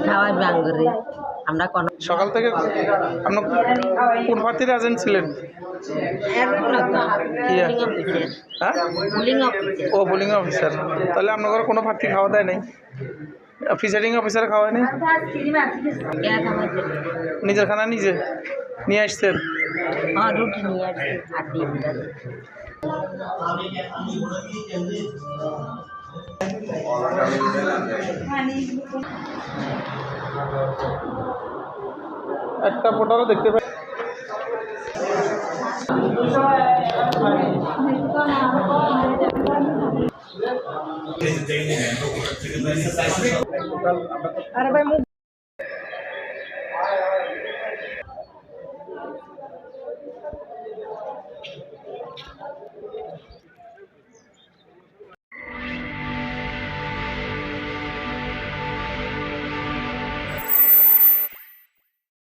খাওয়ার বাঙ্গরে আমরা সকাল থেকে আপনার কোন প্রার্থীর এজেন্ট ছিলেন? ও বোলিং অফিসার। তাহলে আপনার কোনো প্রার্থী খাওয়া দেয় নাই? প্রিসাইডিং অফিসার খাওয়ায় নাই? নিজের খানা নিজে নিয়ে আসছেন? রুটি নিয়ে একটা ফটোও দেখতে পাই। আরে ভাই